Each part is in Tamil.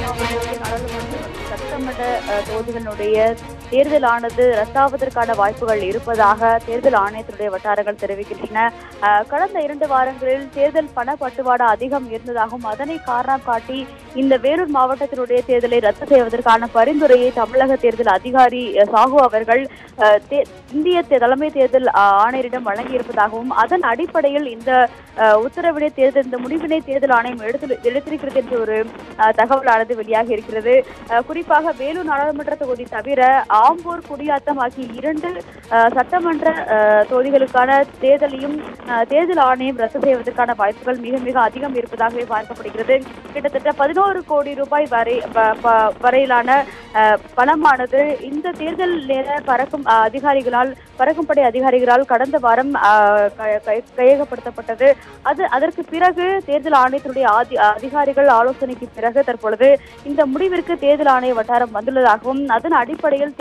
நாடாளுமன்ற மற்றும் சட்டமன்ற தொகுதிகளுடைய தேர்தலானது ரத்தாவதற்கான வாய்ப்புகள் இருப்பதாக தேர்தல் ஆணையத்தினுடைய வட்டாரங்கள் தெரிவிக்கின்றன. கடந்த 2 வாரங்களில் தேர்தல் பண பட்டுவாடா அதிகம் இருந்ததாகவும் அதனை காரணம் காட்டி இந்த வேலூர் மாவட்டத்தினுடைய தேர்தலை ரத்து செய்வதற்கான பரிந்துரையை தமிழக தேர்தல் அதிகாரி சாஹூ அவர்கள் இந்திய தலைமை தேர்தல் ஆணையரிடம் வழங்கியிருப்பதாகவும் அதன் அடிப்படையில் இந்த உத்தரவினை இந்த முடிவினை தேர்தல் ஆணையம் எடுத்திருக்கிறது என்ற ஒரு தகவலானது வெளியாகி இருக்கிறது. குறிப்பாக வேலூர் நாடாளுமன்ற தொகுதி தவிர ஆம்பூர், குடியாத்தம் ஆகிய 2 சட்டமன்ற தொகுதிகளுக்கான தேர்தலையும் தேர்தல் ஆணையம் ரத்து செய்வதற்கான வாய்ப்புகள் மிக மிக அதிகம் இருப்பதாகவே பார்க்கப்படுகிறது. கிட்டத்தட்ட 11 கோடி ரூபாய் வரையிலான பணமானது இந்த தேர்தல் நேர பறக்கும் படை அதிகாரிகளால் கடந்த வாரம் கையகப்படுத்தப்பட்டது. அதற்கு பிறகு தேர்தல் ஆணையத்தினுடைய அதிகாரிகள் ஆலோசனைக்கு பிறகு தற்பொழுது இந்த முடிவிற்கு தேர்தல் ஆணைய வட்டாரம் வந்துள்ளதாகவும் அதன் அடிப்படையில்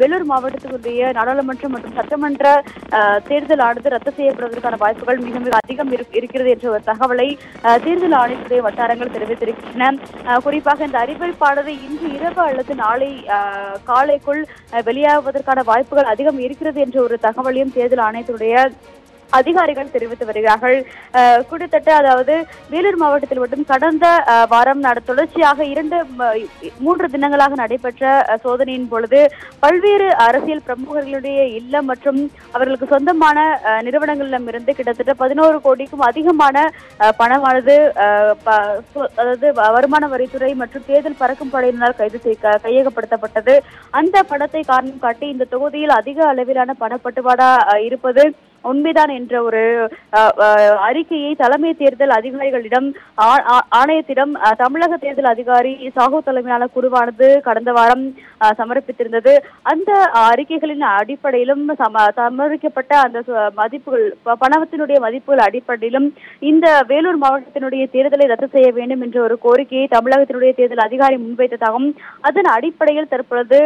வேலூர் மாவட்டத்தினுடைய நாடாளுமன்ற மற்றும் சட்டமன்ற தேர்தல் ஆனது ரத்து செய்யப்படுவதற்கான வாய்ப்புகள் மிக மிக அதிகம் இருக்கிறது என்ற ஒரு தகவலை தேர்தல் ஆணையத்துடைய வட்டாரங்கள் தெரிவித்திருக்கின்றன. குறிப்பாக இந்த அறிவிப்பானது இன்று இரவு அல்லது நாளை காலைக்குள் வெளியாகுவதற்கான வாய்ப்புகள் அதிகம் இருக்கிறது என்ற ஒரு தகவலையும் தேர்தல் ஆணையத்துடைய அதிகாரிகள் தெரிவித்து வருகிறார்கள். கிட்டத்தட்ட அதாவது வேலூர் மாவட்டத்தில் மட்டும் கடந்த வாரம் தொடர்ச்சியாக 3 தினங்களாக நடைபெற்ற சோதனையின் பொழுது பல்வேறு அரசியல் பிரமுகர்களுடைய இல்லம் மற்றும் அவர்களுக்கு சொந்தமான நிறுவனங்களிடமிருந்து கிட்டத்தட்ட 11 கோடிக்கும் அதிகமான பணமானது அதாவது வருமான வரித்துறை மற்றும் தேர்தல் பறக்கும் படையினரால் கையகப்படுத்தப்பட்டது. அந்த பணத்தை காரணம் காட்டி இந்த தொகுதியில் அதிக அளவிலான பணப்பட்டுவாடா இருப்பது உண்மைதான் என்ற ஒரு அறிக்கையை தலைமை தேர்தல் அதிகாரிகளிடம் ஆணையத்திடம் தமிழக தேர்தல் அதிகாரி சாஹூ தலைமையிலான குழுவானது கடந்த வாரம் சமர்ப்பித்திருந்தது. அந்த அறிக்கைகளின் அடிப்படையிலும் சமர்ப்பிக்கப்பட்ட அந்த மதிப்புகள் பணத்தினுடைய மதிப்புகள் அடிப்படையிலும் இந்த வேலூர் மாவட்டத்தினுடைய தேர்தலை ரத்து செய்ய வேண்டும் என்ற ஒரு கோரிக்கையை தமிழகத்தினுடைய தேர்தல் அதிகாரி முன்வைத்ததாகவும் அதன் அடிப்படையில் தற்பொழுது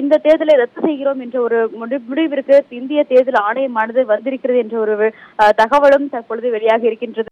இந்த தேர்தலை ரத்து செய்கிறோம் என்ற ஒரு முடிவிற்கு இந்திய தேர்தல் ஆணையமானது வந்திருக்கிறது என்ற ஒரு தகவலும் தற்பொழுது வெளியாகி இருக்கின்றது.